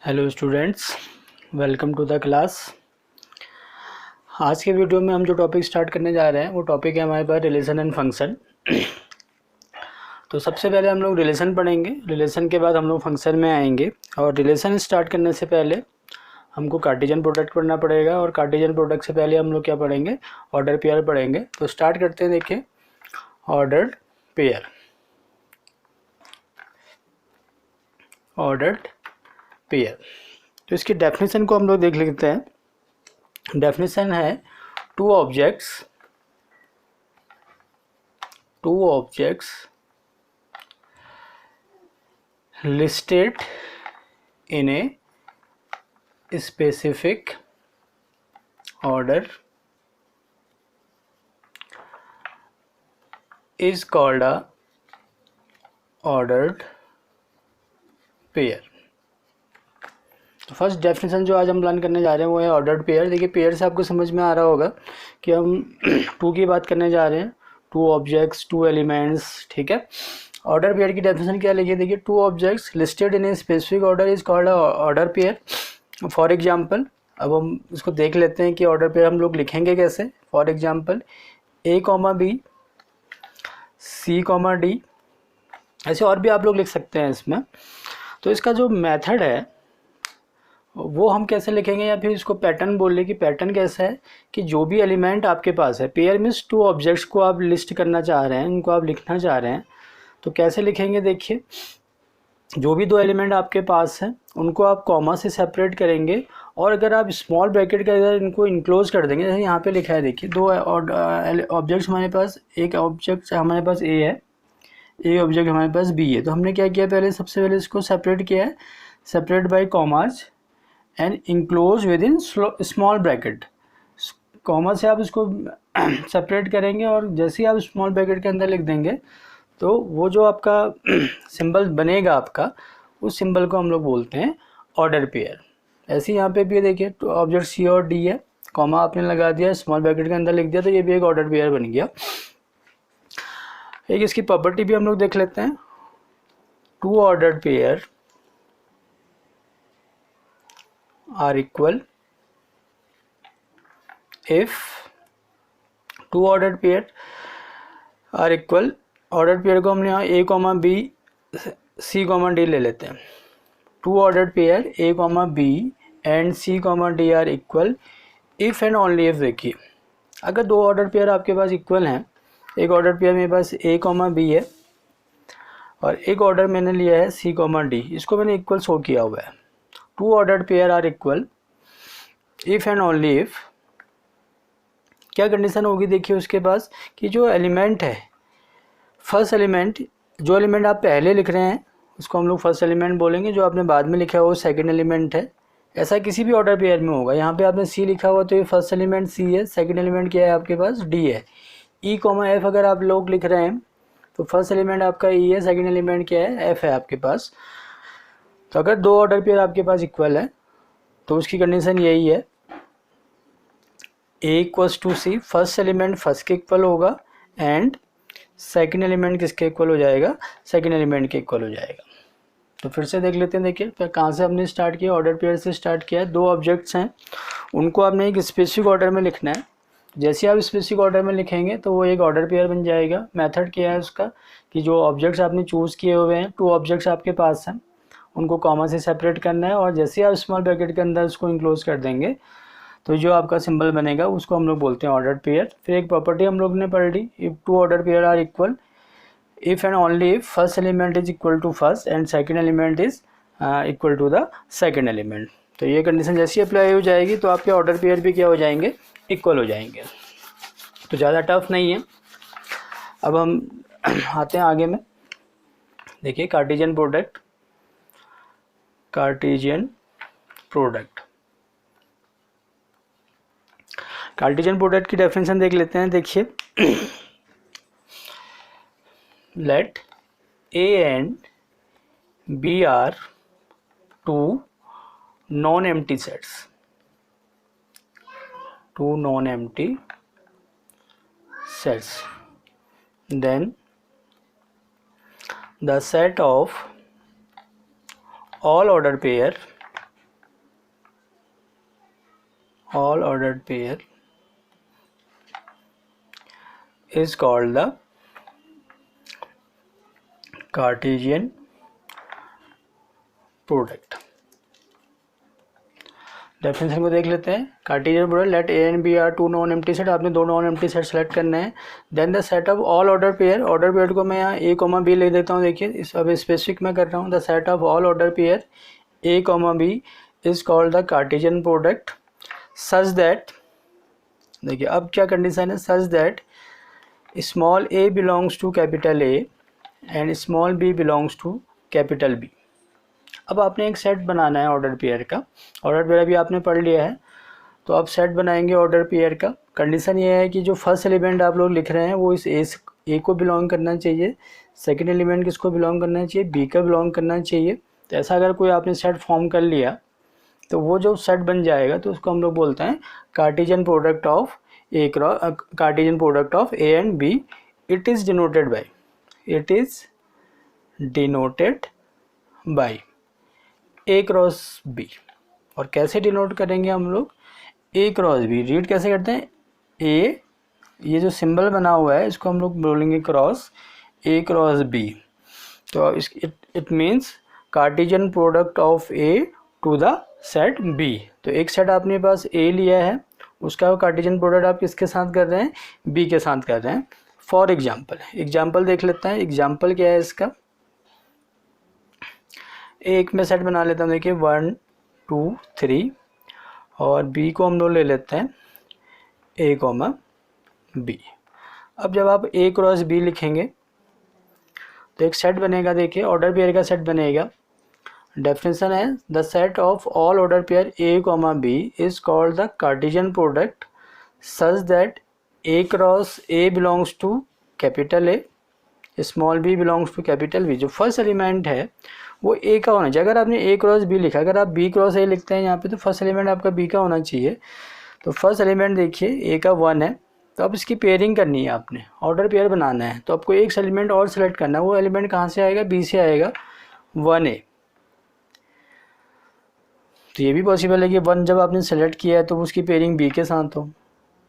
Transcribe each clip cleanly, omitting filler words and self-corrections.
Hello students, welcome to the class. आज के video में हम जो टॉपिक स्टार्ट करने जा रहे हैं वो टॉपिक है हमारे पास रिलेशन एंड फंक्शन। तो सबसे पहले हम लोग रिलेशन पढ़ेंगे, रिलेशन के बाद हम लोग फंक्शन में आएंगे। और रिलेशन स्टार्ट करने से पहले हमको कार्टेशियन प्रोडक्ट पढ़ना पड़ेगा, और कार्टेशियन प्रोडक्ट से पहले हम लोग क्या पढ़ेंगे, ऑर्डर पेयर पढ़ेंगे। तो स्टार्ट करते हैं। देखिए, ऑर्डर्ड पेयर। ऑर्डर्ड पेयर, तो इसकी डेफिनेशन को हम लोग देख लेते हैं। डेफिनेशन है two objects listed in a specific order is called a ordered pair। तो फर्स्ट डेफिनेशन जो आज हम लर्न करने जा रहे हैं वो है ऑर्डर्ड पेयर। देखिए, पेयर से आपको समझ में आ रहा होगा कि हम टू की बात करने जा रहे हैं, टू ऑब्जेक्ट्स, टू एलिमेंट्स। ठीक है, ऑर्डर पेयर की डेफिनेशन क्या लिखिए। देखिए, two objects listed in a specific order is called order pair. For example, अब हम इसको देख लेते हैं कि ऑर्डर पेयर हम लोग लिखेंगे कैसे। For example, A comma B, C comma D, ऐसे और भी आप लोग लिख सकते हैं इसमें। तो इसका जो मेथड है वो हम कैसे लिखेंगे, या फिर इसको पैटर्न बोल ले कि पैटर्न कैसा है कि जो भी एलिमेंट आपके पास है, पेयर मीन्स टू ऑब्जेक्ट्स को आप लिस्ट करना चाह रहे हैं, उनको आप लिखना चाह रहे हैं, तो कैसे लिखेंगे। देखिए, जो भी दो एलिमेंट आपके पास हैं उनको आप कॉमा से सेपरेट करेंगे, और अगर आप स्मॉल ब्रैकेट के अंदर इनको इनक्लोज कर देंगे, जैसे यहाँ पे लिखा है। देखिए, दो ऑब्जेक्ट्स हमारे पास, एक ऑब्जेक्ट हमारे पास ए है, ए ऑब्जेक्ट हमारे पास बी है। तो हमने क्या किया, पहले सबसे पहले इसको सेपरेट किया है, separate by commas and enclose with in small bracket. Comma से आप इसको सेपरेट करेंगे, और जैसे ही आप स्मॉल ब्रैकेट के अंदर लिख देंगे तो वो जो आपका सिंबल बनेगा आपका, उस सिंबल को हम लोग बोलते हैं ऑर्डर पेयर। ऐसे ही यहाँ पे भी देखिए, तो ऑब्जेक्ट सी और डी है, कॉमा आपने लगा दिया, स्मॉल ब्रैकेट के अंदर लिख दिया, तो ये भी एक ऑर्डर पेयर बन गया। एक इसकी प्रॉपर्टी भी हम लोग देख लेते हैं। Two ordered pair are equal if two ordered pair are equal. Ordered pair को हमने यहाँ A comma B, C comma D ले लेते हैं। Two ordered pair A comma B and C comma D are equal if and only if. देखिए, अगर दो order pair आपके पास इक्वल हैं, एक ऑर्डर पेयर मेरे पास ए कॉमा बी है और एक ऑर्डर मैंने लिया है सी कॉमा डी, इसको मैंने इक्वल शो किया हुआ है। Two ordered pair are equal if and only if. क्या कंडीशन होगी, देखिए उसके पास कि जो एलिमेंट है, फर्स्ट एलिमेंट, जो एलिमेंट आप पहले लिख रहे हैं उसको हम लोग फर्स्ट एलिमेंट बोलेंगे, जो आपने बाद में लिखा है वो सेकंड एलिमेंट है। ऐसा किसी भी ऑर्डर पेयर में होगा। यहाँ पे आपने सी लिखा हुआ तो ये फर्स्ट एलिमेंट सी है, सेकंड एलिमेंट क्या है आपके पास, डी है। ई कॉमा एफ अगर आप लोग लिख रहे हैं तो फर्स्ट एलिमेंट आपका ई है, सेकंड एलिमेंट क्या है, एफ है आपके पास। तो अगर दो ऑर्डर पेयर आपके पास इक्वल है तो उसकी कंडीशन यही है, A equals to C, first element first के इक्वल होगा एंड सेकंड एलिमेंट किसके इक्वल हो जाएगा, सेकंड एलिमेंट के इक्वल हो जाएगा। तो फिर से देख लेते हैं। देखिए, फिर कहाँ से हमने स्टार्ट किया, ऑर्डर पेयर से स्टार्ट किया है। दो ऑब्जेक्ट्स हैं, उनको आपने एक स्पेसिफिक ऑर्डर में लिखना है। जैसे आप स्पेसिफिक ऑर्डर में लिखेंगे तो वो एक ऑर्डर पेयर बन जाएगा। मेथड क्या है उसका कि जो ऑब्जेक्ट्स आपने चूज़ किए हुए हैं, टू ऑब्जेक्ट्स आपके पास हैं, उनको कॉमा से सेपरेट करना है, और जैसे आप स्मॉल ब्रैकेट के अंदर उसको इंक्लोज कर देंगे तो जो आपका सिंबल बनेगा उसको हम लोग बोलते हैं ऑर्डर पेयर। फिर एक प्रॉपर्टी हम लोग ने पढ़ ली, if two order pair are equal if and only if first element is equal to first and second element is equal to the second element। तो ये कंडीशन जैसी अप्लाई हो जाएगी तो आपके ऑर्डर पेयर भी क्या हो जाएंगे, इक्वल हो जाएंगे। तो ज़्यादा टफ नहीं है। अब हम आते हैं आगे में। देखिए, Cartesian product, Cartesian product, Cartesian product की डेफिनेशन देख लेते हैं। देखिए, let A and B are two non-empty sets, two non-empty sets, then the set of all order pair all ordered pair is called the Cartesian product. Definition को देख लेते हैं। Cartesian product, let A and B are two non empty set, आपने दो non empty set select करने हैं। Then the set of all order pair, order pair को मैं यहाँ ए कॉमा बी लिख देता हूँ। देखिए इस अब स्पेसिफिक मैं कर रहा हूँ। The set of all order pair A comma B is called the Cartesian product such that, देखिए अब क्या कंडीशन है, such that small A belongs to capital A and small B belongs to capital B. अब आपने एक set बनाना है order pair का। ऑर्डर पेयर अभी आपने पढ़ लिया है, तो आप सेट बनाएंगे ऑर्डर पेयर का। कंडीशन ये है कि जो फर्स्ट एलिमेंट आप लोग लिख रहे हैं वो इस ए को बिलोंग करना चाहिए, सेकंड एलिमेंट किसको बिलोंग करना चाहिए, बी का बिलोंग करना चाहिए। तो ऐसा अगर कोई आपने सेट फॉर्म कर लिया तो वो जो सेट बन जाएगा तो उसको हम लोग बोलते हैं Cartesian product of A cross, Cartesian product of A and B. It is denoted by, it is denoted by A cross B. और कैसे डिनोट करेंगे हम लोग, ए क्रॉस बी रीड कैसे करते हैं, ए ये जो सिंबल बना हुआ है इसको हम लोग बोलेंगे क्रॉस, ए क्रॉस बी। तो it means Cartesian product of A to the set B. तो एक सेट आपने पास ए लिया है, उसका कार्टेशियन प्रोडक्ट आप किसके साथ कर रहे हैं, बी के साथ कर रहे हैं। फॉर एग्जाम्पल देख लेते हैं। एग्जाम्पल क्या है इसका, एक में सेट बना लेता हूँ। देखिए 1 2 3 और बी को हम लोग ले लेते हैं ए कॉमा बी। अब जब आप ए क्रॉस बी लिखेंगे तो एक सेट बनेगा। देखिए ऑर्डर पेयर का सेट बनेगा। डेफिनेशन है the set of all order pair A comma B is called the Cartesian product such that A cross A belongs to capital A, small B belongs to capital B. जो first element है वो ए का होना चाहिए। अगर आपने ए cross B लिखा, अगर आप बी क्रॉस ए लिखते हैं यहाँ पे तो फर्स्ट एलिमेंट आपका बी का होना चाहिए। तो फर्स्ट एलिमेंट देखिए ए का 1 है, तो अब इसकी पेयरिंग करनी है, आपने ऑर्डर पेयर बनाना है। तो आपको एक एलिमेंट और सेलेक्ट करना है। वो एलिमेंट कहाँ से आएगा, बी से आएगा, 1A। तो ये भी पॉसिबल है कि 1 जब आपने सेलेक्ट किया है तो उसकी पेयरिंग बी के साथ हो।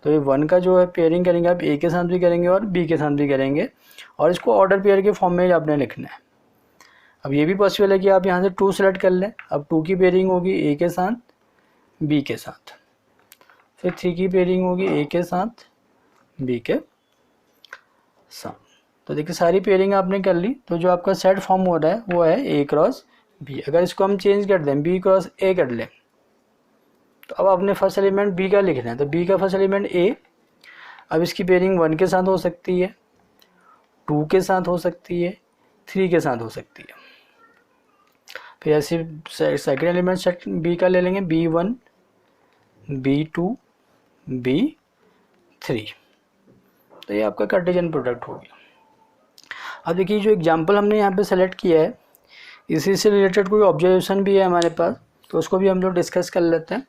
तो ये 1 का जो है पेयरिंग करेंगे आप ए के साथ भी करेंगे और बी के साथ भी करेंगे, और इसको ऑर्डर पेयर के फॉर्म में आपने लिखना है। अब ये भी पॉसिबल है कि आप यहाँ से 2 सेलेक्ट कर लें। अब 2 की पेयरिंग होगी ए के साथ बी के साथ, फिर 3 की पेयरिंग होगी ए के साथ बी के साथ। तो देखिए सारी पेयरिंग आपने कर ली। तो जो आपका सेट फॉर्म हो रहा है वो है ए क्रॉस बी। अगर इसको हम चेंज कर दें, बी क्रॉस ए कर लें, तो अब आपने फर्स्ट एलिमेंट बी का लिखना है। तो बी का फर्स्ट एलिमेंट ए, अब इसकी पेयरिंग 1 के साथ हो सकती है, 2 के साथ हो सकती है, 3 के साथ हो सकती है। फिर ऐसे सेकेंड एलिमेंट सेट बी का ले लेंगे, B1 B2 B3। तो ये आपका कार्टेशियन प्रोडक्ट हो गया। अब देखिए जो एग्जांपल हमने यहाँ पे सेलेक्ट किया है इसी से रिलेटेड कोई ऑब्जर्वेशन भी है हमारे पास, तो उसको भी हम लोग डिस्कस कर लेते हैं।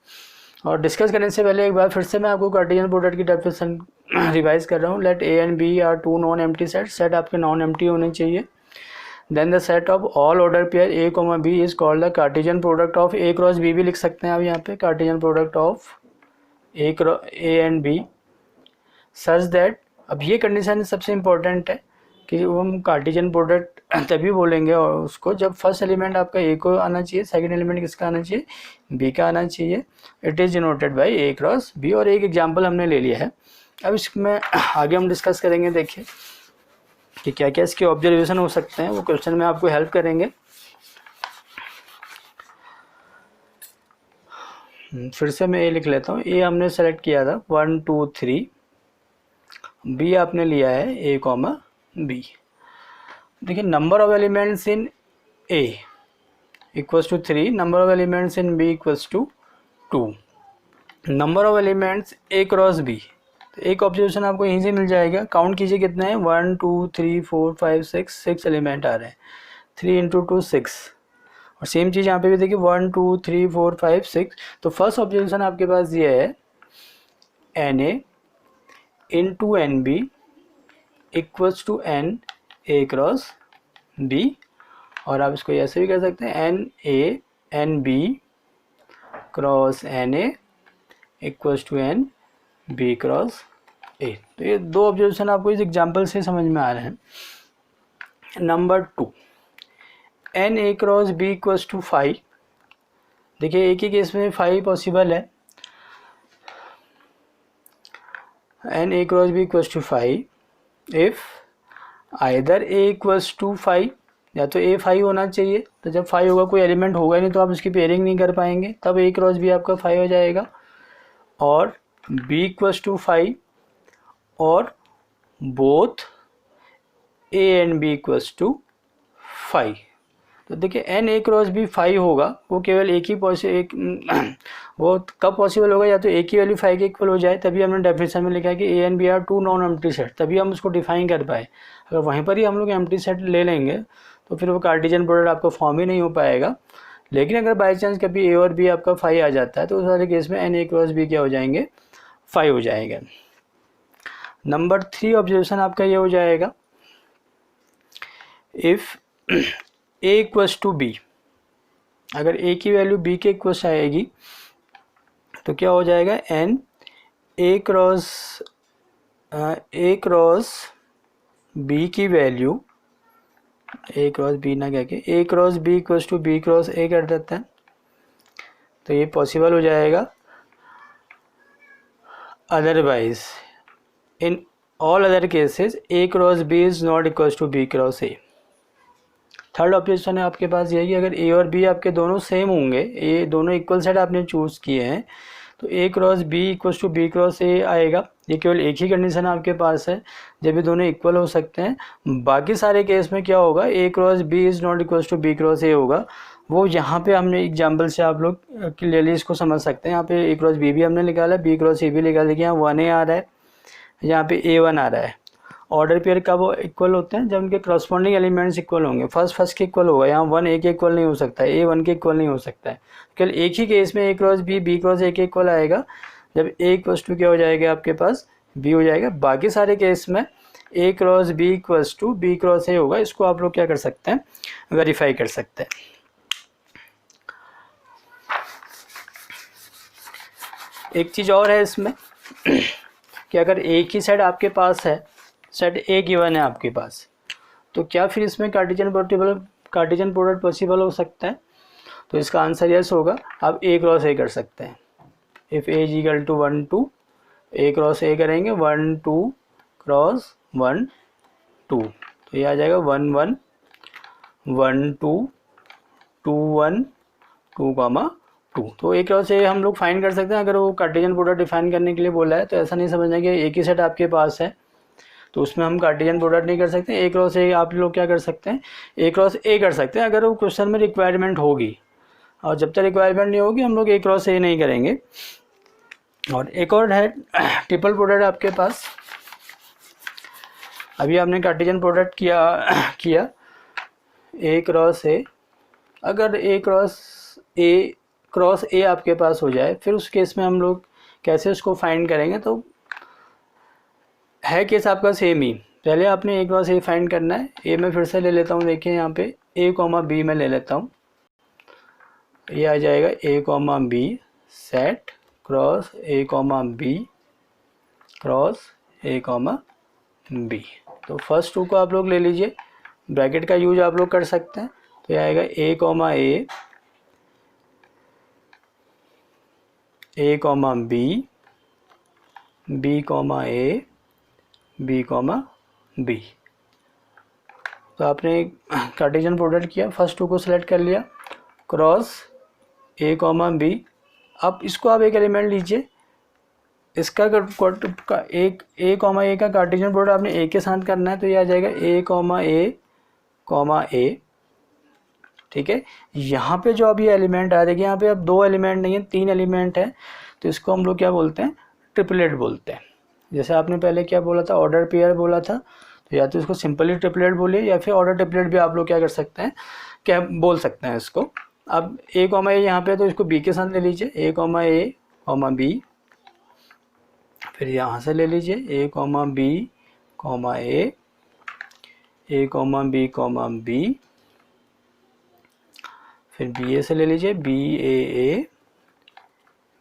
और डिस्कस करने से पहले एक बार फिर से मैं आपको कार्टेशियन प्रोडक्ट की डेफिनेशन रिवाइज कर रहा हूँ। Let A and B are 2 non empty set, set आपके नॉन एम्प्टी होने चाहिए। Then the set of all order pair A comma B is called the Cartesian product of A cross B भी लिख सकते हैं आप यहाँ पे, Cartesian product of A and B such that. अब ये कंडीशन सबसे इम्पोर्टेंट है कि वो हम कार्टेशियन प्रोडक्ट तभी बोलेंगे और उसको जब फर्स्ट एलिमेंट आपका ए को आना चाहिए, सेकंड एलिमेंट किसका आना चाहिए, बी का आना चाहिए। It is denoted by A cross B. और एक एग्जांपल हमने ले लिया है। अब इसमें आगे हम डिस्कस करेंगे। देखिए कि क्या क्या इसके ऑब्जर्वेशन हो सकते हैं, वो क्वेश्चन में आपको हेल्प करेंगे। फिर से मैं ए लिख लेता हूँ। ए हमने सेलेक्ट किया था 1 2 3, बी आपने लिया है ए कॉमा बी। देखिए number of elements in A equals to 3, number of elements in B equals to 2, number of elements A cross B. तो एक ऑब्जर्वेशन आपको यहीं से मिल जाएगा। काउंट कीजिए कितने हैं, 1 2 3 4 5 6 एलिमेंट आ रहे हैं। 3 × 2 6। और सेम चीज़ यहाँ पे भी देखिए 1 2 3 4 5 6। तो फर्स्ट ऑब्जर्वेशन आपके पास ये है NA × NB equals to NA cross B। और आप इसको ऐसे भी कर सकते हैं NA NB cross NA equals to N B cross A. तो ये दो ऑब्जर्वेशन आपको इस एग्जाम्पल से समझ में आ रहे हैं। Number 2, N A cross B equals to 5। देखिए एक ही केस में 5 पॉसिबल है। N A cross B equals to 5 if either A equals to 5, या तो ए 5 होना चाहिए। तो जब 5 होगा कोई एलिमेंट होगा नहीं तो आप उसकी पेयरिंग नहीं कर पाएंगे, तब ए क्रॉस बी आपका 5 हो जाएगा। और बी इक्वल्स टू 5 और both A and B equals to 5। तो देखिए एन ए क्रॉस बी 5 होगा, वो केवल एक ही वो कब पॉसिबल होगा, या तो ए की वैल्यू 5 के इक्वल हो जाए, तभी हमने डेफिनेशन में लिखा है कि A and B are two non empty set, तभी हम उसको डिफाइन कर पाए। अगर वहीं पर ही हम लोग एम्प्टी सेट ले लेंगे तो फिर वो कार्टेशियन प्रोडक्ट आपका फॉर्म ही नहीं हो पाएगा। लेकिन अगर बाई चांस कभी ए और बी आपका 5 आ जाता है तो उस वाले केस में एन ए क्रॉस बी क्या हो जाएंगे, 5 हो जाएगा। नंबर 3 ऑब्जर्वेशन आपका ये हो जाएगा, if A equals to B, अगर ए की वैल्यू बी के इक्वल्स आएगी तो क्या हो जाएगा, एन ए क्रॉस बी की वैल्यू, ए क्रॉस बी ना कह के A cross B equals to B cross A कर देते हैं, तो ये पॉसिबल हो जाएगा। Otherwise in all other cases A cross B is not equals to B cross A. Third option है आपके पास यही, अगर ए और बी आपके दोनों सेम होंगे, ए दोनों इक्वल सेट आपने चूज़ किए हैं, तो A cross B equals to B cross A आएगा। ये केवल एक ही कंडीशन आपके पास है जब ये दोनों इक्वल हो सकते हैं। बाकी सारे केस में क्या होगा, A cross B is not equals to B cross A होगा। वो यहाँ पे हमने एग्जाम्पल से आप लोग क्लियरली इसको समझ सकते हैं। यहाँ पे ए क्रॉस बी भी हमने निकाला, बी क्रॉस ए भी निकाल दिया। यहाँ 1 ए आ रहा है, यहाँ पे A1 आ रहा है। ऑर्डर पेयर कब इक्वल होते हैं, जब उनके करस्पॉन्डिंग एलिमेंट्स इक्वल होंगे। फर्स्ट के इक्वल होगा, यहाँ 1 ए के इक्वल नहीं हो सकता है, A1 के इक्वल नहीं हो सकता है। केवल एक ही केस में A cross B B cross A के इक्वल आएगा, जब ए इक्वल्स टू क्या हो जाएगा आपके पास, बी हो जाएगा। बाकी सारे केस में A cross B equals to B cross A होगा। इसको आप लोग क्या कर सकते हैं, वेरीफाई कर सकते हैं। एक चीज़ और है इसमें कि अगर एक ही सेट आपके पास है, सेट ए गिवन है आपके पास, तो क्या फिर इसमें कार्टेशियन प्रोडक्ट पॉसिबल हो सकता है? तो इसका आंसर यस होगा। आप ए क्रॉस ए कर सकते हैं। If A is equal to 1 2, A cross A करेंगे 1 2 क्रॉस 1 2, तो ये आ जाएगा 1 1 1 2 2 1 2 2। तो ए क्रॉस ए हम लोग फाइंड कर सकते हैं। अगर वो कार्टेशियन प्रोडक्ट डिफाइन करने के लिए बोला है तो ऐसा नहीं समझना कि एक ही सेट आपके पास है तो उसमें हम कार्टेशियन प्रोडक्ट नहीं कर सकते। ए क्रॉस ए आप लोग क्या कर सकते हैं, ए क्रॉस ए कर सकते हैं अगर वो क्वेश्चन में रिक्वायरमेंट होगी। और जब तक रिक्वायरमेंट नहीं होगी हम लोग ए क्रॉस ए नहीं करेंगे। और एक और है ट्रिपल प्रोडक्ट आपके पास। अभी आपने कार्टेशियन प्रोडक्ट किया ए क्रॉस ए। अगर ए क्रॉस ए आपके पास हो जाए, फिर उस केस में हम लोग कैसे उसको फाइंड करेंगे? तो है केस आपका सेम ही। पहले आपने ए क्रॉस ए फाइंड करना है। ए में फिर से ले लेता हूँ, देखिए यहाँ पे ए कॉमा बी में ले लेता हूँ। ये आ जाएगा A comma B set cross A comma B cross A comma B. तो फर्स्ट टू को आप लोग ले लीजिए, ब्रैकेट का यूज आप लोग कर सकते हैं। तो ये आएगा A comma A comma B B comma A B comma B. तो आपने कार्टेशियन प्रोडक्ट किया, फर्स्ट टू को सिलेक्ट कर लिया, क्रॉस ए कॉमा बी। अब इसको आप एक एलिमेंट लीजिए, इसका एक ए कॉमा ए का कार्टेशियन प्रोडक्ट आपने ए के साथ करना है। तो ये आ जाएगा ए कॉमा ए। ठीक है, यहाँ पे जो अभी एलिमेंट आ देखिए, यहाँ पे अब 2 एलिमेंट नहीं है, 3 एलिमेंट है। तो इसको हम लोग क्या बोलते हैं, ट्रिपलेट बोलते हैं। जैसे आपने पहले क्या बोला था, ऑर्डर पेयर बोला था, तो या तो इसको सिंपली ट्रिपलेट बोलिए या फिर ऑर्डर ट्रिपलेट भी आप लोग क्या कर सकते हैं, क्या बोल सकते हैं इसको। अब ए कॉमा ए यहाँ पे, तो इसको बी के साथ ले लीजिए, ए कॉमा बी। फिर यहाँ से ले लीजिए A comma B comma A comma B. फिर बी ए से ले लीजिए B A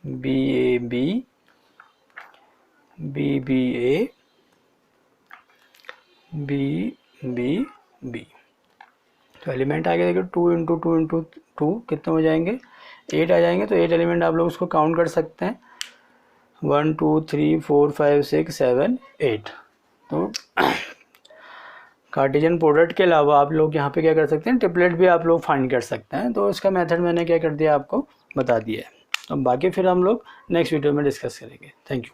B A B, B B A, B B B. तो एलिमेंट आ गया देखो 2 इंटू 2 इंटू 2 कितने हो जाएंगे, 8 आ जाएंगे। तो 8 एलिमेंट आप लोग उसको काउंट कर सकते हैं, 1 2 3 4 5 6 7 8। तो कार्टेशियन प्रोडक्ट के अलावा आप लोग यहाँ पे क्या कर सकते हैं, ट्रिपलेट भी आप लोग फाइंड कर सकते हैं। तो इसका मेथड मैंने क्या कर दिया आपको बता दिया है। तो बाकी फिर हम लोग नेक्स्ट वीडियो में डिस्कस करेंगे। Thank you.